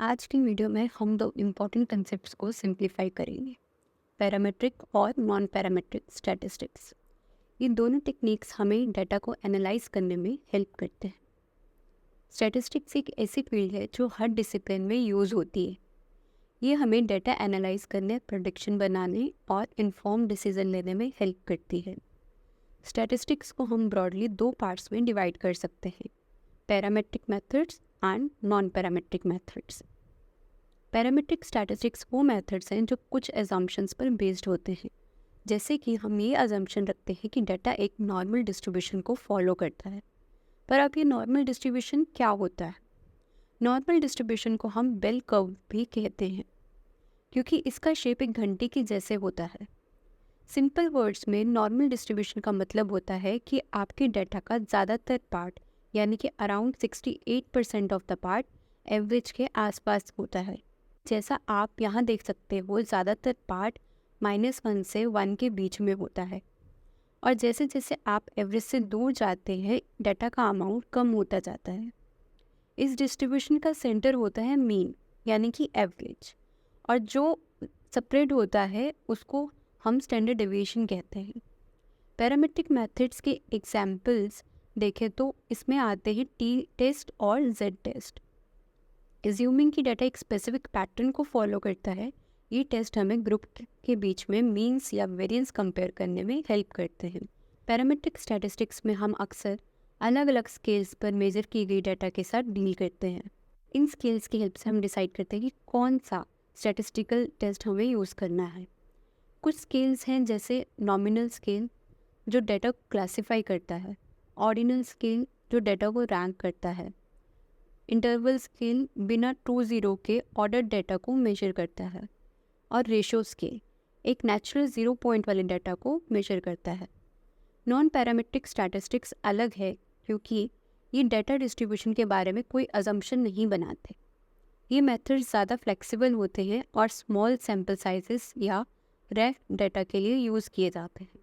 आज की वीडियो में हम दो इम्पॉर्टेंट कंसेप्ट्स को सिंप्लीफाई करेंगे। पैरामेट्रिक और नॉन पैरामेट्रिक स्टैटिस्टिक्स। ये दोनों टेक्निक्स हमें डाटा को एनालाइज करने में हेल्प करते हैं। स्टैटिस्टिक्स एक ऐसी फील्ड है जो हर डिसिप्लिन में यूज़ होती है। ये हमें डाटा एनालाइज करने, प्रेडिक्शन बनाने और इन्फॉर्म डिसीजन लेने में हेल्प करती है। स्टैटिस्टिक्स को हम ब्रॉडली दो पार्ट्स में डिवाइड कर सकते हैं: parametric methods and non parametric methods. Parametric statistics वो मेथड्स हैं जो कुछ एजम्पशंस पर बेस्ड होते हैं। जैसे कि हम ये अजम्पशन रखते हैं कि डाटा एक नॉर्मल डिस्ट्रीब्यूशन को फॉलो करता है। पर अब ये नॉर्मल डिस्ट्रीब्यूशन क्या होता है? नॉर्मल डिस्ट्रीब्यूशन को हम बेल कर्व भी कहते हैं, क्योंकि इसका शेप एक घंटी की जैसे होता है। सिंपल वर्ड्स में नॉर्मल डिस्ट्रीब्यूशन का मतलब होता है कि आपके डाटा का ज़्यादातर पार्ट, यानी कि around 68% of the part average के आसपास होता है। जैसा आप यहाँ देख सकते हो, ज़्यादातर पार्ट -1 से 1 के बीच में होता है। और जैसे जैसे आप एवरेज से दूर जाते हैं, डाटा का अमाउंट कम होता जाता है। इस डिस्ट्रीब्यूशन का सेंटर होता है मीन, यानी कि एवरेज, और जो सेपरेट होता है उसको हम स्टैंडर्ड डेविएशन कहते हैं। पैरामेट्रिक मेथड्स के एग्जाम्पल्स देखें तो इसमें आते हैं टी टेस्ट और जेड टेस्ट। एज्यूमिंग कि डाटा एक स्पेसिफिक पैटर्न को फॉलो करता है, ये टेस्ट हमें ग्रुप के बीच में मीन्स या वेरिएंस कंपेयर करने में हेल्प करते हैं। पैरामेट्रिक स्टैटिस्टिक्स में हम अक्सर अलग अलग स्केल्स पर मेजर की गई डाटा के साथ डील करते हैं। इन स्केल्स की हेल्प से हम डिसाइड करते हैं कि कौन सा स्टैटिस्टिकल टेस्ट हमें यूज़ करना है। कुछ स्केल्स हैं जैसे नॉमिनल स्केल, जो डाटा को क्लासीफाई करता है; ऑर्डिनल स्केल, जो डाटा को रैंक करता है; इंटरवल स्केल बिना 2 0 के ऑर्डर डाटा को मेजर करता है; और रेशो स्केल एक नेचुरल 0 पॉइंट वाले डाटा को मेजर करता है। नॉन पैरामेट्रिक स्टैटिस्टिक्स अलग है, क्योंकि ये डाटा डिस्ट्रीब्यूशन के बारे में कोई अजम्पशन नहीं बनाते। ये मेथड्स ज़्यादा फ्लेक्सिबल होते हैं और स्मॉल सैम्पल साइजेस या रैफ डाटा के लिए यूज़ किए जाते हैं।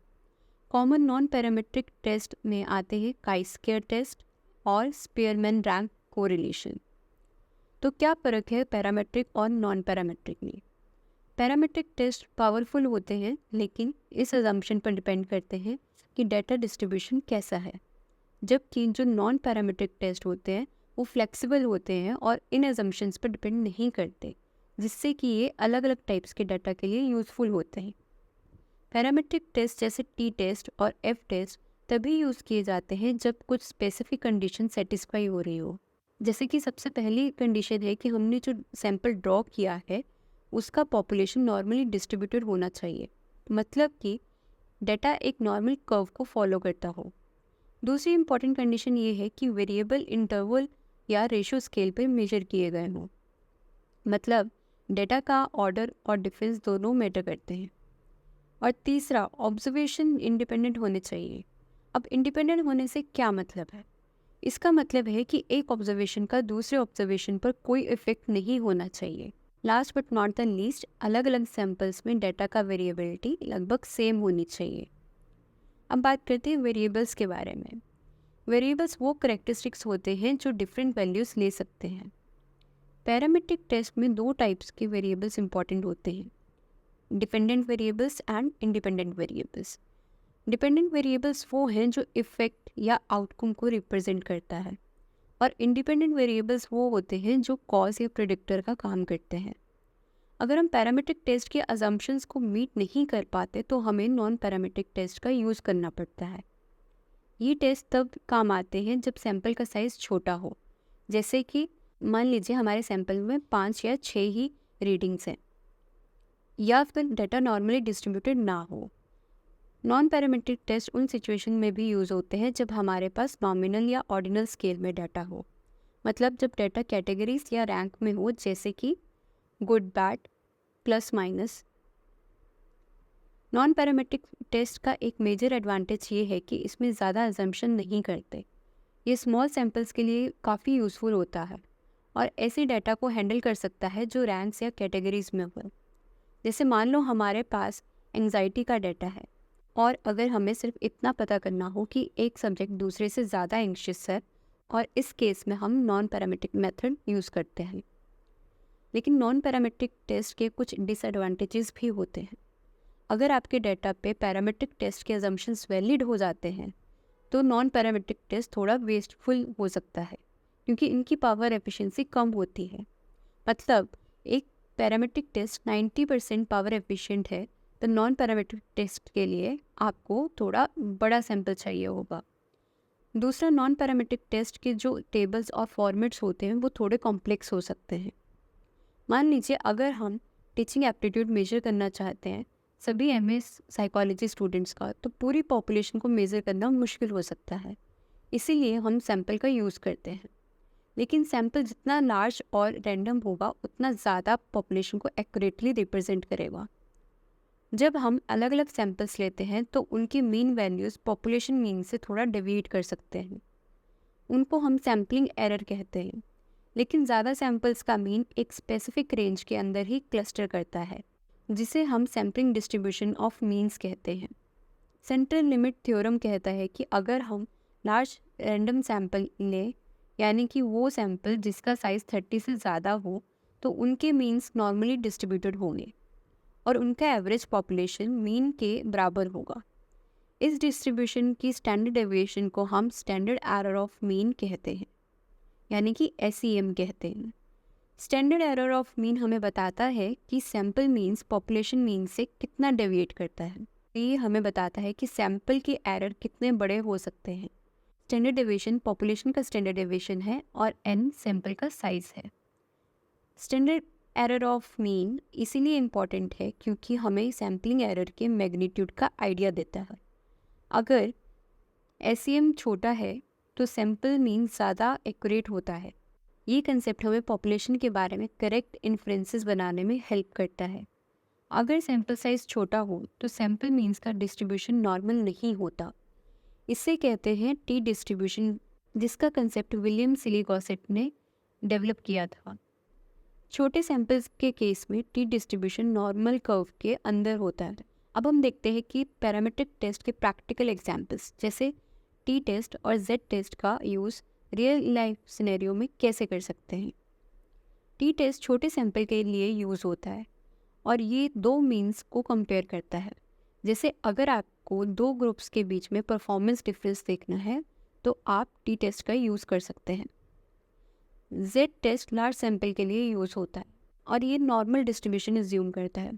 कॉमन नॉन पैरामेट्रिक टेस्ट में आते हैं काई-स्क्वायर टेस्ट और स्पीयरमैन रैंक कोरिलेशन। तो क्या फ़र्क है पैरामेट्रिक और नॉन पैरामेट्रिक में? पैरामेट्रिक टेस्ट पावरफुल होते हैं, लेकिन इस अजम्पशन पर डिपेंड करते हैं कि डाटा डिस्ट्रीब्यूशन कैसा है, जबकि जो नॉन पैरामेट्रिक टेस्ट होते हैं वो फ्लेक्सिबल होते हैं और इन अजम्पशंस पर डिपेंड नहीं करते, जिससे कि ये अलग अलग टाइप्स के डाटा के लिए यूज़फुल होते हैं। पैरामेट्रिक टेस्ट जैसे टी टेस्ट और एफ टेस्ट तभी यूज़ किए जाते हैं जब कुछ स्पेसिफिक कंडीशन सेटिस्फाई हो रही हो। जैसे कि सबसे पहली कंडीशन है कि हमने जो सैंपल ड्रॉ किया है उसका पॉपुलेशन नॉर्मली डिस्ट्रीब्यूटेड होना चाहिए, मतलब कि डाटा एक नॉर्मल कर्व को फॉलो करता हो। दूसरी इंपॉर्टेंट कंडीशन ये है कि वेरिएबल इंटरवल या रेशो स्केल पर मेजर किए गए हों, मतलब डाटा का ऑर्डर और डिफरेंस दोनों मैटर करते हैं। और तीसरा, ऑब्जर्वेशन इंडिपेंडेंट होने चाहिए। अब इंडिपेंडेंट होने से क्या मतलब है? इसका मतलब है कि एक ऑब्जर्वेशन का दूसरे ऑब्जर्वेशन पर कोई इफेक्ट नहीं होना चाहिए। Last but not the least, अलग अलग सैंपल्स में डाटा का वेरिएबिलिटी लगभग सेम होनी चाहिए। अब बात करते हैं वेरिएबल्स के बारे में। वेरिएबल्स वो करेक्टरिस्टिक्स होते हैं जो डिफरेंट वैल्यूज़ ले सकते हैं। पैरामेट्रिक टेस्ट में दो टाइप्स के वेरिएबल्स इंपॉर्टेंट होते हैं: dependent variables and independent variables. Dependent variables वो हैं जो इफेक्ट या आउटकम को रिप्रेजेंट करता है, और इंडिपेंडेंट वेरिएबल्स वो होते हैं जो कॉज या प्रेडिक्टर का काम करते हैं। अगर हम पैरामेट्रिक टेस्ट के अजम्पशंस को मीट नहीं कर पाते तो हमें नॉन पैरामेट्रिक टेस्ट का यूज़ करना पड़ता है। ये टेस्ट तब काम आते हैं जब सैंपल का साइज़ छोटा हो, जैसे कि मान लीजिए हमारे सैंपल में 5 या 6 ही रीडिंग्स हैं, या फिर डाटा नॉर्मली डिस्ट्रीब्यूटेड ना हो। नॉन पैरामेट्रिक टेस्ट उन सिचुएशन में भी यूज़ होते हैं जब हमारे पास नॉमिनल या ऑर्डिनल स्केल में डाटा हो, मतलब जब डाटा कैटेगरीज या रैंक में हो, जैसे कि good, bad, plus, minus. Non parametric test का एक मेजर एडवांटेज ये है कि इसमें ज़्यादा अजम्पशन नहीं करते। ये स्मॉल सैंपल्स के लिए काफ़ी यूज़फुल होता है और ऐसे डाटा को हैंडल कर सकता है जो रैंक्स या कैटेगरीज में हो। जैसे मान लो हमारे पास एंग्जाइटी का डाटा है, और अगर हमें सिर्फ इतना पता करना हो कि एक सब्जेक्ट दूसरे से ज़्यादा एंग्शियस है, और इस केस में हम नॉन पैरामेट्रिक मेथड यूज़ करते हैं। लेकिन नॉन पैरामेट्रिक टेस्ट के कुछ डिसएडवांटेजेस भी होते हैं। अगर आपके डेटा पे पैरामेट्रिक टेस्ट के अजम्पशंस वैलिड हो जाते हैं तो नॉन पैरामेट्रिक टेस्ट थोड़ा वेस्टफुल हो सकता है, क्योंकि इनकी पावर एफिशिएंसी कम होती है। मतलब एक पैरामेट्रिक टेस्ट 90% पावर एफिशिएंट है तो नॉन पैरामेट्रिक टेस्ट के लिए आपको थोड़ा बड़ा सैंपल चाहिए होगा। दूसरा, नॉन पैरामेट्रिक टेस्ट के जो टेबल्स और फॉर्मेट्स होते हैं वो थोड़े कॉम्प्लेक्स हो सकते हैं। मान लीजिए अगर हम टीचिंग एप्टीट्यूड मेजर करना चाहते हैं सभी एमए साइकोलॉजी स्टूडेंट्स का, तो पूरी पॉपुलेशन को मेज़र करना मुश्किल हो सकता है। इसीलिए हम सैंपल का यूज़ करते हैं। लेकिन सैंपल जितना लार्ज और रैंडम होगा उतना ज़्यादा पॉपुलेशन को एक्यूरेटली रिप्रेजेंट करेगा। जब हम अलग अलग सैंपल्स लेते हैं तो उनकी मीन वैल्यूज़ पॉपुलेशन मीन से थोड़ा डेविएट कर सकते हैं। उनको हम सैम्पलिंग एरर कहते हैं। लेकिन ज़्यादा सैंपल्स का मीन एक स्पेसिफिक रेंज के अंदर ही क्लस्टर करता है, जिसे हम सैम्पलिंग डिस्ट्रीब्यूशन ऑफ मीन्स कहते हैं। सेंट्रल लिमिट थ्योरम कहता है कि अगर हम लार्ज रैंडम सैंपल लें, यानी कि वो सैंपल जिसका साइज़ 30 से ज़्यादा हो, तो उनके मीन्स नॉर्मली डिस्ट्रीब्यूटेड होंगे और उनका एवरेज पॉपुलेशन मीन के बराबर होगा। इस डिस्ट्रीब्यूशन की स्टैंडर्ड डेविएशन को हम स्टैंडर्ड एरर ऑफ मीन कहते हैं, यानी कि SEM कहते हैं। स्टैंडर्ड एरर ऑफ मीन हमें बताता है कि सैंपल मीन्स पॉपुलेशन मीन से कितना डेविएट करता है। ये हमें बताता है कि सैंपल के एरर कितने बड़े हो सकते हैं। स्टैंडर्ड डेविएशन पॉपुलेशन का स्टैंडर्ड डेविएशन है और n सैंपल का साइज है। स्टैंडर्ड एरर ऑफ मीन इसीलिए इम्पॉर्टेंट है क्योंकि हमें सैम्पलिंग एरर के मैग्नीट्यूड का आइडिया देता है। अगर SEM छोटा है तो सैंपल मीन ज़्यादा एक्यूरेट होता है। ये कंसेप्ट हमें पॉपुलेशन के बारे में करेक्ट इन्फ्रेंसेस बनाने में हेल्प करता है। अगर सैंपल साइज छोटा हो तो सैंपल मीन्स का डिस्ट्रीब्यूशन नॉर्मल नहीं होता। इसे कहते हैं टी डिस्ट्रीब्यूशन, जिसका कंसेप्ट विलियम सिली गॉसेट ने डेवलप किया था। छोटे सैंपल्स के केस में टी डिस्ट्रीब्यूशन नॉर्मल कर्व के अंदर होता है। अब हम देखते हैं कि पैरामेट्रिक टेस्ट के प्रैक्टिकल एग्जाम्पल्स जैसे टी टेस्ट और जेड टेस्ट का यूज़ रियल लाइफ सिनेरियो में कैसे कर सकते हैं। टी टेस्ट छोटे सैंपल के लिए यूज़ होता है और ये दो मीन्स को कंपेयर करता है। जैसे अगर आपको दो ग्रुप्स के बीच में परफॉर्मेंस डिफरेंस देखना है तो आप टी टेस्ट का यूज़ कर सकते हैं। जेड टेस्ट लार्ज सैंपल के लिए यूज़ होता है और ये नॉर्मल डिस्ट्रीब्यूशन एज्यूम करता है।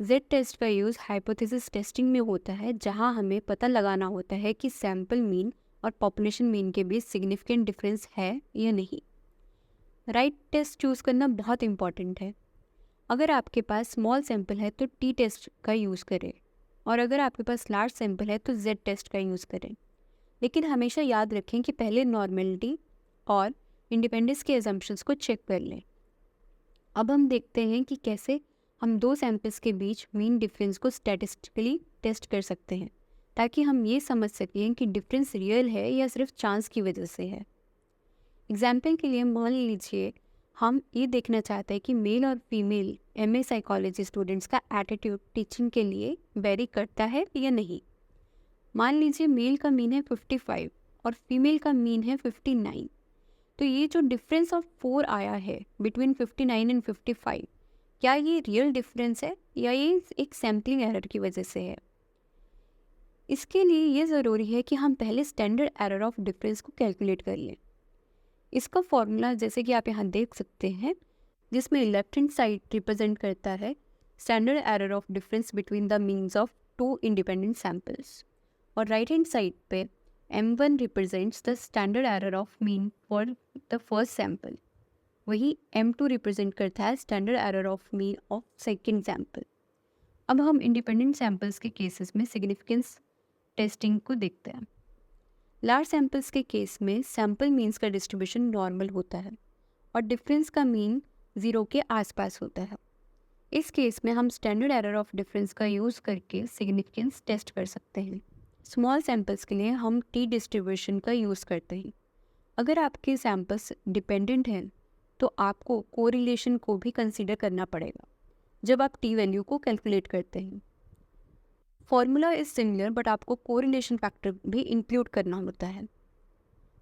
जेड टेस्ट का यूज़ हाइपोथेसिस टेस्टिंग में होता है, जहां हमें पता लगाना होता है कि सैंपल मीन और पॉपुलेशन मीन के बीच सिग्निफिकेंट डिफरेंस है या नहीं। राइट टेस्ट चूज़ करना बहुत इंपॉर्टेंट है। अगर आपके पास स्मॉल सैंपल है तो टी टेस्ट का यूज़ करें और अगर आपके पास लार्ज सैंपल है तो जेड टेस्ट का यूज़ करें। लेकिन हमेशा याद रखें कि पहले नॉर्मेलिटी और इंडिपेंडेंस के एजम्पशंस को चेक कर लें। अब हम देखते हैं कि कैसे हम दो सैंपल्स के बीच मीन डिफरेंस को स्टैटिस्टिकली टेस्ट कर सकते हैं, ताकि हम ये समझ सकें कि डिफरेंस रियल है या सिर्फ चांस की वजह से है। एग्जाम्पल के लिए मान लीजिए हम ये देखना चाहते हैं कि मेल और फीमेल MA साइकोलॉजी स्टूडेंट्स का एटीट्यूड टीचिंग के लिए वेरी करता है या नहीं। मान लीजिए मेल का मीन है 55 और फीमेल का मीन है 59। तो ये जो डिफरेंस ऑफ 4 आया है बिटवीन 59 एंड 55, क्या ये रियल डिफरेंस है या ये एक सैम्पलिंग एरर की वजह से है। इसके लिए ये ज़रूरी है कि हम पहले स्टैंडर्ड एरर ऑफ डिफरेंस को कैलकुलेट कर लें। इसका फॉर्मूला जैसे कि आप यहाँ देख सकते हैं, जिसमें लेफ्ट हैंड साइड रिप्रेजेंट करता है standard error of difference between the means of two independent samples और राइट हैंड साइड पे M1 represents the standard error of mean for the first sample, वही M2 रिप्रेजेंट करता है standard error of mean of second sample. अब हम independent samples के cases में significance testing को देखते हैं। लार्ज सैम्पल्स के केस में सैम्पल मीन्स का डिस्ट्रीब्यूशन नॉर्मल होता है और डिफरेंस का मीन 0 के आसपास होता है। इस केस में हम स्टैंडर्ड एरर ऑफ डिफरेंस का यूज़ करके सिग्निफिकेंस टेस्ट कर सकते हैं। स्मॉल सैम्पल्स के लिए हम टी डिस्ट्रीब्यूशन का यूज़ करते हैं। अगर आपके सैम्पल्स डिपेंडेंट हैं तो आपको कोरिलेशन को भी कंसीडर करना पड़ेगा जब आप टी वैल्यू को कैलकुलेट करते हैं। फॉर्मूला इज सिमिलर बट आपको कोरिलेशन फैक्टर भी इंक्लूड करना होता है।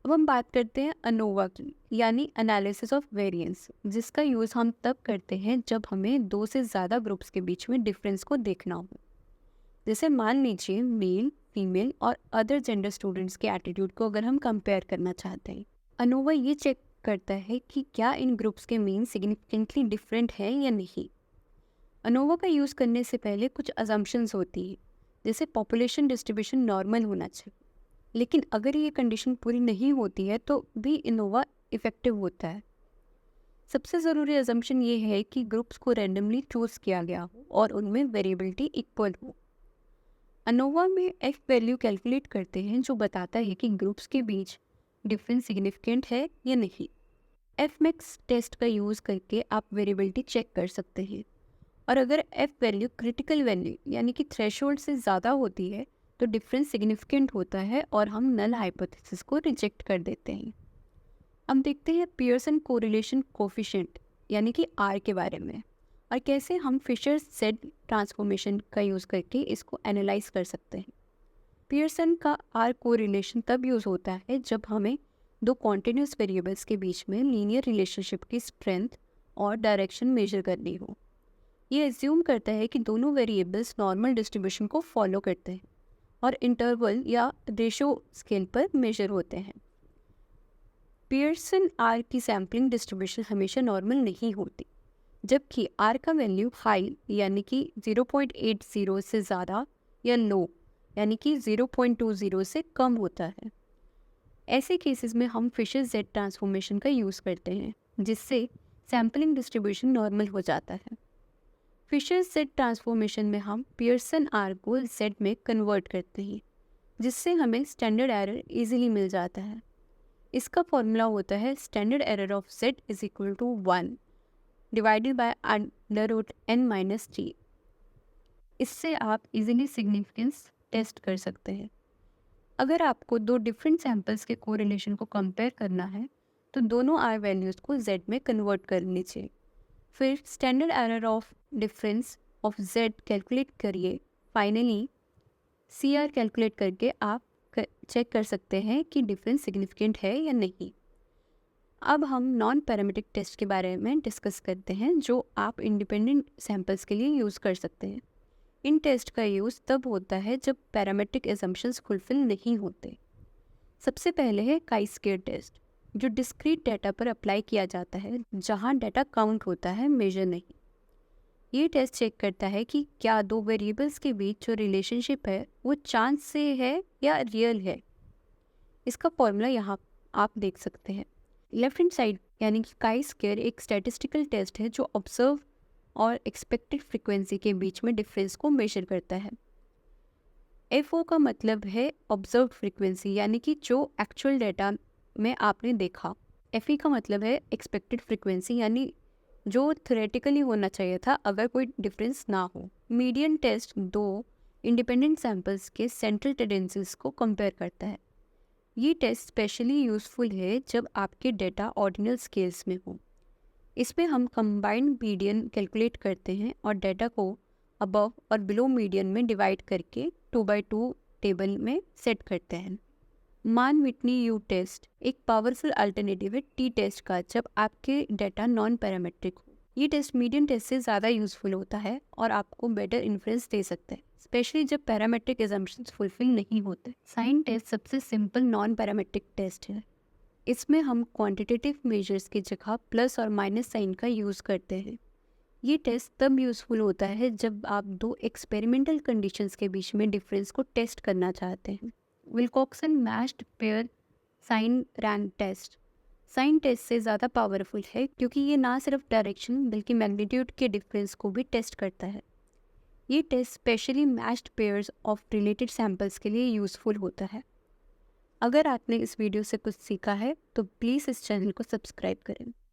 अब हम बात करते हैं अनोवा की, यानी एनालिसिस ऑफ वेरिएंस, जिसका यूज़ हम तब करते हैं जब हमें दो से ज़्यादा ग्रुप्स के बीच में डिफरेंस को देखना हो। जैसे मान लीजिए मेल, फीमेल और अदर जेंडर स्टूडेंट्स के एटीट्यूड को अगर हम कंपेयर करना चाहते हैं। अनोवा ये चेक करता है कि क्या इन ग्रुप्स के मीन सिग्निफिकेंटली डिफरेंट है या नहीं। अनोवा का यूज़ करने से पहले कुछ अजम्पशंस होती है, जैसे पॉपुलेशन डिस्ट्रीब्यूशन नॉर्मल होना चाहिए, लेकिन अगर ये कंडीशन पूरी नहीं होती है तो भी इनोवा इफ़ेक्टिव होता है। सबसे ज़रूरी अजम्पशन ये है कि ग्रुप्स को रैंडमली चूज़ किया गया हो और उनमें वेरिएबिलिटी इक्वल हो। अनोवा में एफ वैल्यू कैलकुलेट करते हैं जो बताता है कि ग्रुप्स के बीच डिफरेंस सिग्निफिकेंट है या नहीं। एफ मैक्स टेस्ट का यूज़ करके आप वेरिएबिलिटी चेक कर सकते हैं, और अगर एफ वैल्यू क्रिटिकल वैल्यू यानी कि थ्रेशोल्ड से ज़्यादा होती है तो डिफरेंस सिग्निफिकेंट होता है और हम नल हाइपोथेसिस को रिजेक्ट कर देते हैं। अब देखते हैं पियर्सन कोरिलेशन कोफिशिएंट यानी कि आर के बारे में, और कैसे हम फिशर सेड ट्रांसफॉर्मेशन का यूज़ करके इसको एनालाइज कर सकते हैं। पियर्सन का आर कोरिलेशन तब यूज़ होता है जब हमें दो कॉन्टिन्यूस वेरिएबल्स के बीच में लीनियर रिलेशनशिप की स्ट्रेंथ और डायरेक्शन मेजर करनी हो। ये एज्यूम करता है कि दोनों वेरिएबल्स नॉर्मल डिस्ट्रीब्यूशन को फॉलो करते हैं और इंटरवल या रेशो स्केल पर मेजर होते हैं। पियर्सन आर की सैम्पलिंग डिस्ट्रीब्यूशन हमेशा नॉर्मल नहीं होती, जबकि आर का वैल्यू हाई यानी कि 0.80 से ज़्यादा या लो यानी कि 0.20 से कम होता है। ऐसे केसेस में हम फिशर जेड ट्रांसफॉर्मेशन का यूज़ करते हैं, जिससे सैम्पलिंग डिस्ट्रीब्यूशन नॉर्मल हो जाता है। फिशर जेड ट्रांसफॉर्मेशन में हम पियर्सन आर को जेड में कन्वर्ट करते हैं, जिससे हमें स्टैंडर्ड एरर इजीली मिल जाता है। इसका फॉर्मूला होता है standard error of Z is equal to 1 divided by √n-3। इससे आप इजीली सिग्निफिकेंस टेस्ट कर सकते हैं। अगर आपको दो डिफरेंट सैम्पल्स के कोरिलेशन को कंपेयर करना है तो दोनों आर वैल्यूज़ को जेड में कन्वर्ट कर लीजिए। फिर standard error of difference of Z calculate करिए। फाइनली सी आर कैलकुलेट करके आप चेक कर सकते हैं कि डिफरेंस सिग्निफिकेंट है या नहीं। अब हम नॉन पैरामीट्रिक टेस्ट के बारे में डिस्कस करते हैं, जो आप इंडिपेंडेंट सैम्पल्स के लिए यूज़ कर सकते हैं। इन टेस्ट का यूज़ तब होता है जब पैरामीट्रिक एजम्पशंस फुलफिल नहीं होते। सबसे पहले है काई-स्क्वेयर टेस्ट, जो डिस्क्रीट डाटा पर अप्लाई किया जाता है, जहां डाटा काउंट होता है, मेजर नहीं। ये टेस्ट चेक करता है कि क्या दो वेरिएबल्स के बीच जो रिलेशनशिप है वो चांस से है या रियल है। इसका फॉर्मूला यहाँ आप देख सकते हैं। लेफ्ट हैंड साइड यानी कि काई-स्क्वेयर एक स्टैटिस्टिकल टेस्ट है जो ऑब्जर्व और एक्सपेक्टेड फ्रीक्वेंसी के बीच में डिफरेंस को मेजर करता है। एफ ओ का मतलब है ऑब्जर्व फ्रीक्वेंसी, यानी कि जो एक्चुअल डाटा में आपने देखा। एफ ई का मतलब है एक्सपेक्टेड फ्रीक्वेंसी, यानी जो थ्योरेटिकली होना चाहिए था अगर कोई डिफरेंस ना हो। मीडियन टेस्ट दो इंडिपेंडेंट सैम्पल्स के सेंट्रल टेंडेंसीज को कंपेयर करता है। ये टेस्ट स्पेशली यूज़फुल है जब आपके डाटा ऑर्डिनल स्केल्स में हो। इसमें हम कंबाइंड मीडियन कैलकुलेट करते हैं और डाटा को अबव और बिलो मीडियन में डिवाइड करके 2x2 टेबल में सेट करते हैं। मान विटनी यू टेस्ट एक पावरफुल अल्टरनेटिव है टी टेस्ट का जब आपके डाटा नॉन पैरामेट्रिक हो। ये टेस्ट मीडियन टेस्ट से ज़्यादा यूज़फुल होता है और आपको बेटर इन्फ्रेंस दे सकता है, स्पेशली जब पैरामेट्रिक एजम्पशंस फुलफिल नहीं होते। साइन टेस्ट सबसे सिंपल नॉन पैरामेट्रिक टेस्ट है। इसमें हम क्वांटिटेटिव मेजर्स की जगह प्लस और माइनस साइन का यूज़ करते हैं। ये टेस्ट तब यूज़फुल होता है जब आप दो एक्सपेरिमेंटल कंडीशंस के बीच में डिफरेंस को टेस्ट करना चाहते हैं। Wilcoxon matched pair sign rank test sign test से ज़्यादा पावरफुल है, क्योंकि ये ना सिर्फ डायरेक्शन बल्कि मैग्नीट्यूड के डिफरेंस को भी टेस्ट करता है। ये test specially matched pairs of related samples के लिए यूज़फुल होता है। अगर आपने इस वीडियो से कुछ सीखा है तो प्लीज़ इस चैनल को सब्सक्राइब करें।